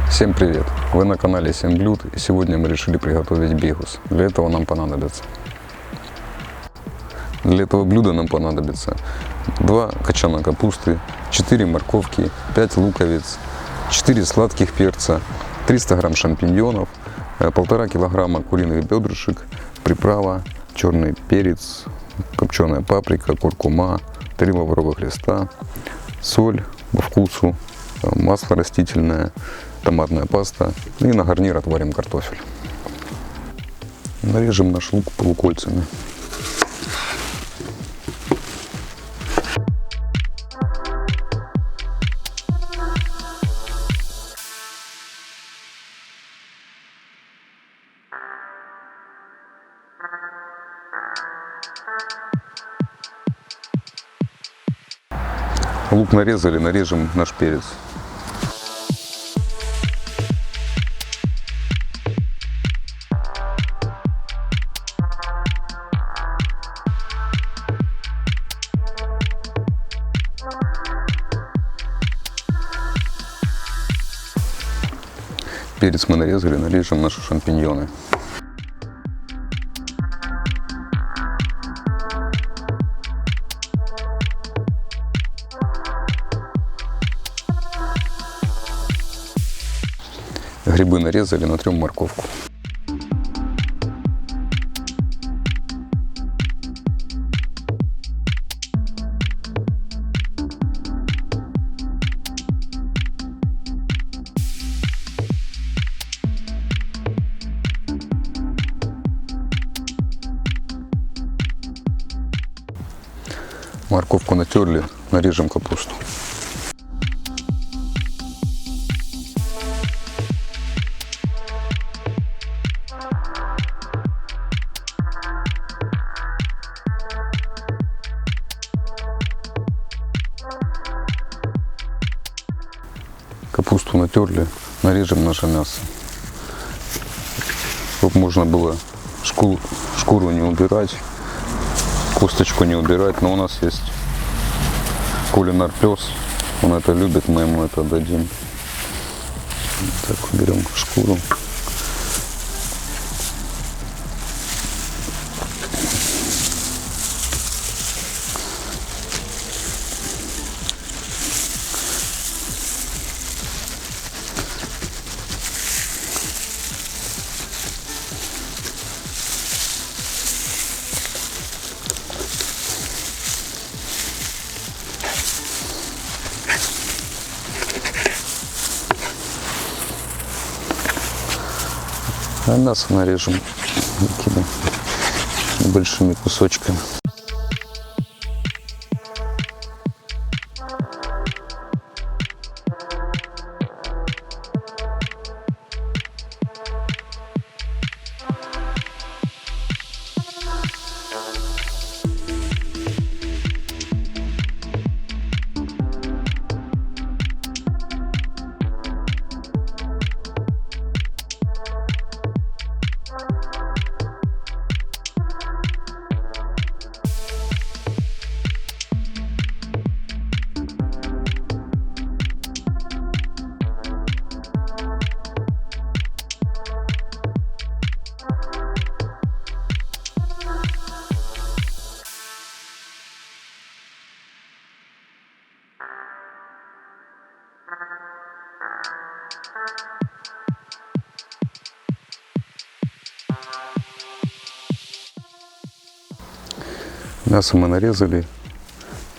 Всем привет! Вы на канале 7 блюд, и сегодня мы решили приготовить бигус. Для этого нам понадобится понадобится 2 качана капусты, 4 морковки, 5 луковиц, 4 сладких перца, 300 грамм шампиньонов, 1,5 килограмма куриных бедрышек, приправа, черный перец, копченая паприка, куркума, 3 лавровых листа, соль по вкусу, масло растительное, томатная паста, и на гарнир отварим картофель. Нарежем наш лук полукольцами. Лук нарезали, нарежем наш перец. Перец мы нарезали, нарежем наши шампиньоны. Грибы нарезали, натрем морковку. Морковку натерли, нарежем капусту. Капусту натерли, нарежем наше мясо. Чтобы можно было шкуру не убирать, косточку не убирать, но у нас есть кулинар пес, он это любит, мы ему это дадим. Так, берем шкуру. А мясо нарежем такими большими кусочками. Мясо мы нарезали,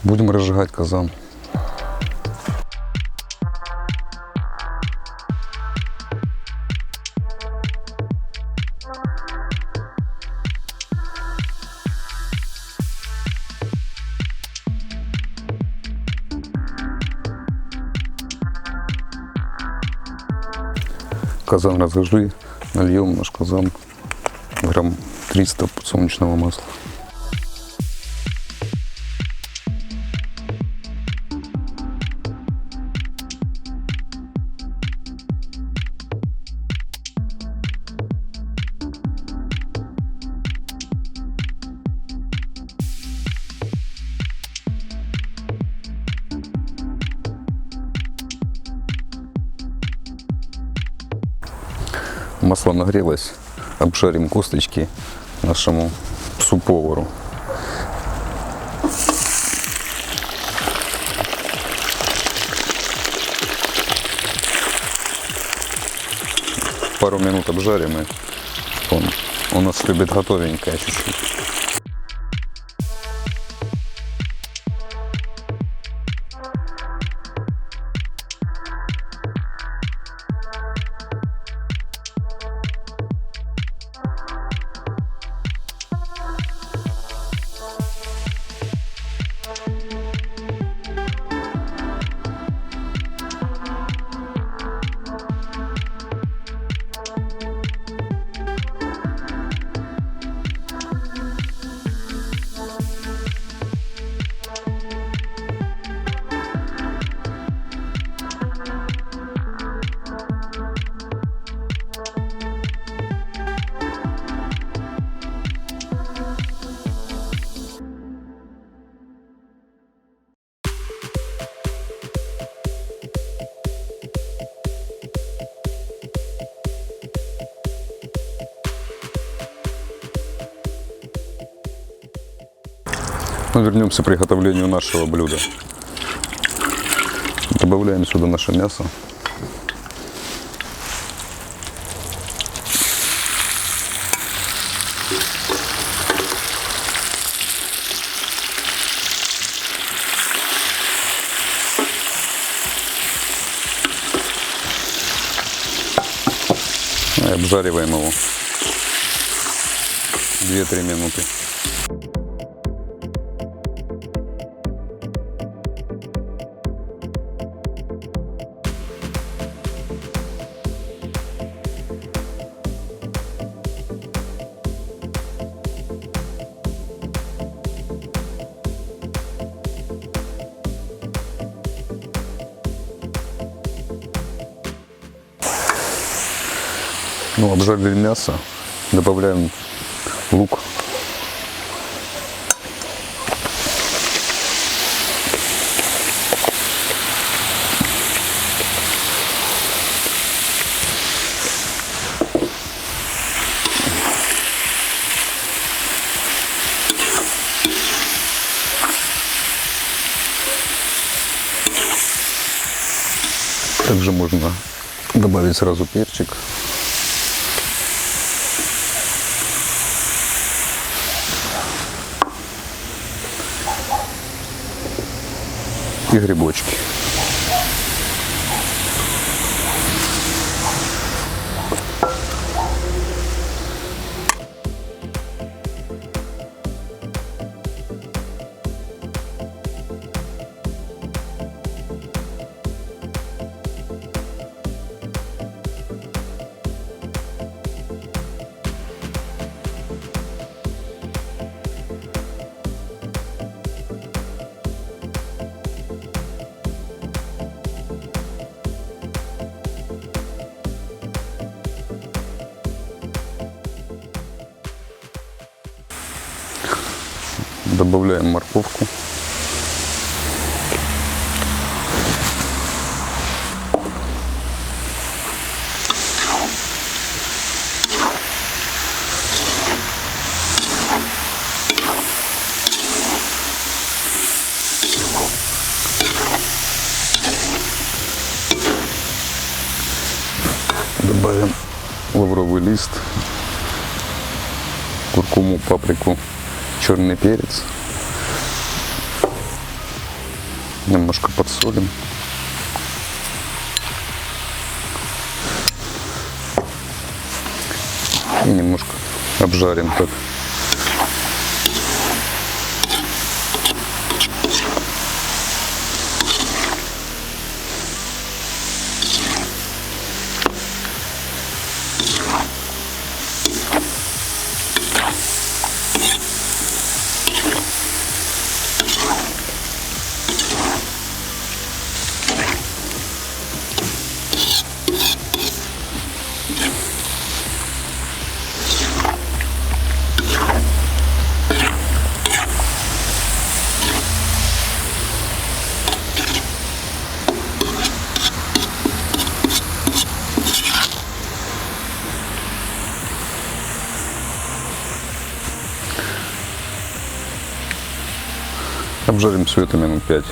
будем разжигать казан. Казан разожгли, нальем в наш казан грамм 300 подсолнечного масла. Масло нагрелось. Обжарим косточки нашему псу-повару. Пару минут обжарим, и он у нас любит готовенькое чуть-чуть. Но вернемся к приготовлению нашего блюда. Добавляем сюда наше мясо. И обжариваем его 2-3 минуты. Ну, обжарили мясо, добавляем лук. Также можно добавить сразу перчик. И грибочки. Добавляем морковку. Добавим лавровый лист, куркуму, паприку, черный перец. Немножко подсолим. И немножко обжарим так. Обжарим все это минут 5.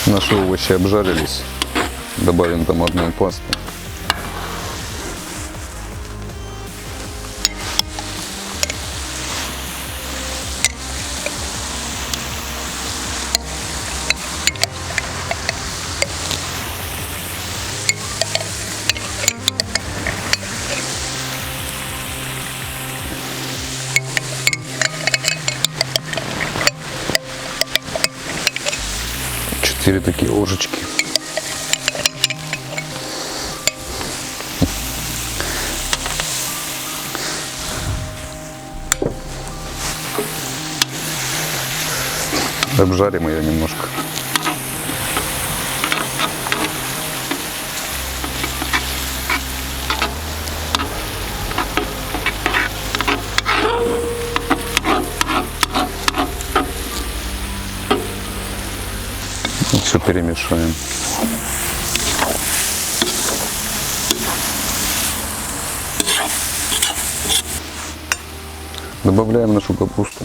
Наши овощи обжарились. Добавим томатную пасту. Четыре такие ложечки. Обжарим ее немножко. Все перемешаем. Добавляем нашу капусту.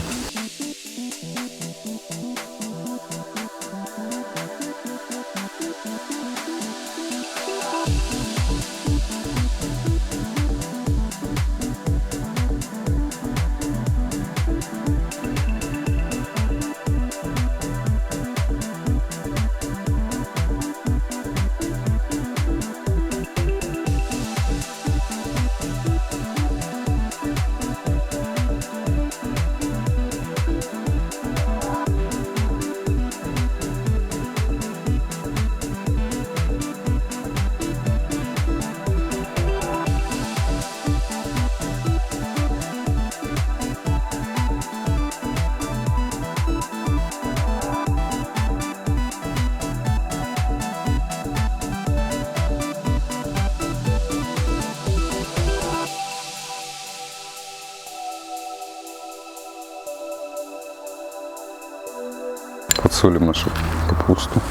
Подсолим нашу капусту.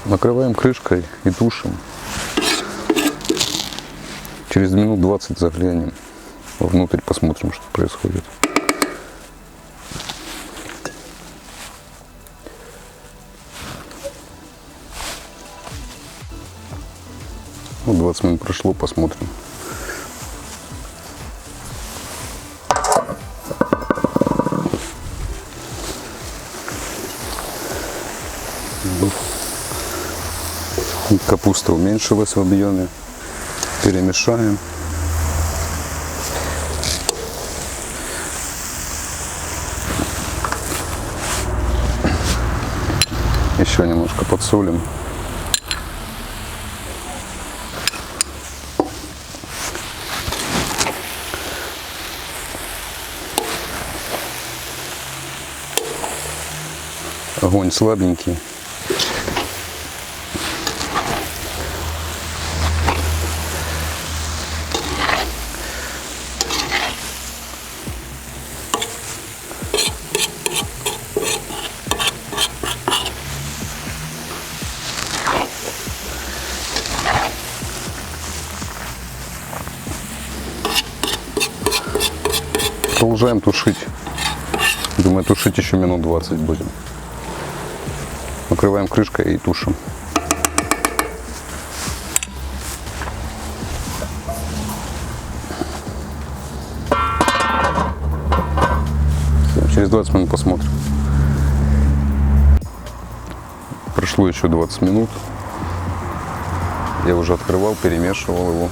Накрываем крышкой и тушим. Через минут 20 заглянем внутрь, посмотрим, что происходит. Вот 20 минут прошло, посмотрим. Капуста уменьшилась в объеме. Перемешаем. Еще немножко подсолим. Огонь слабенький. Продолжаем тушить. Думаю, тушить еще минут 20 будем. Накрываем крышкой и тушим. Все, через 20 минут посмотрим. Прошло еще 20 минут. Я уже открывал, перемешивал его.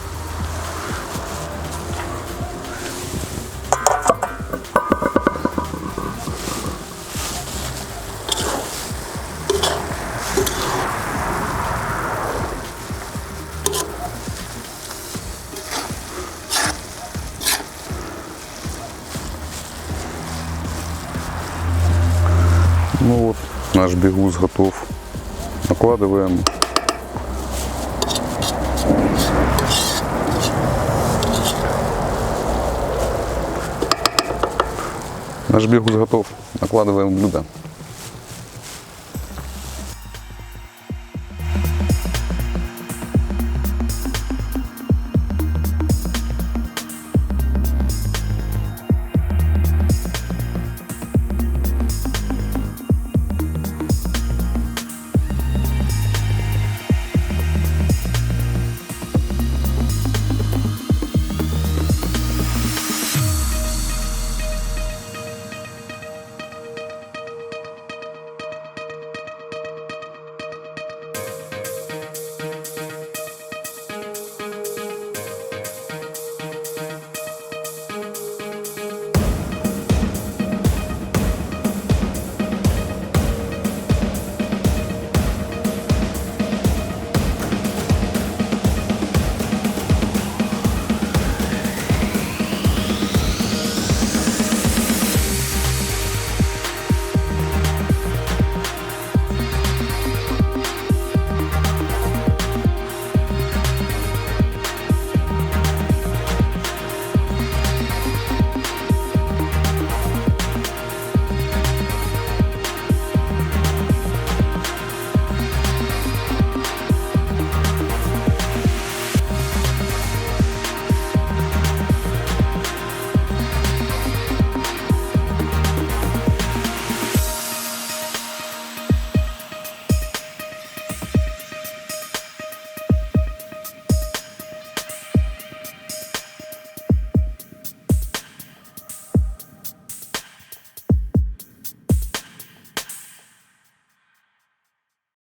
Ну вот, наш бигус готов. Накладываем. Наш бигус готов. Накладываем в блюдо.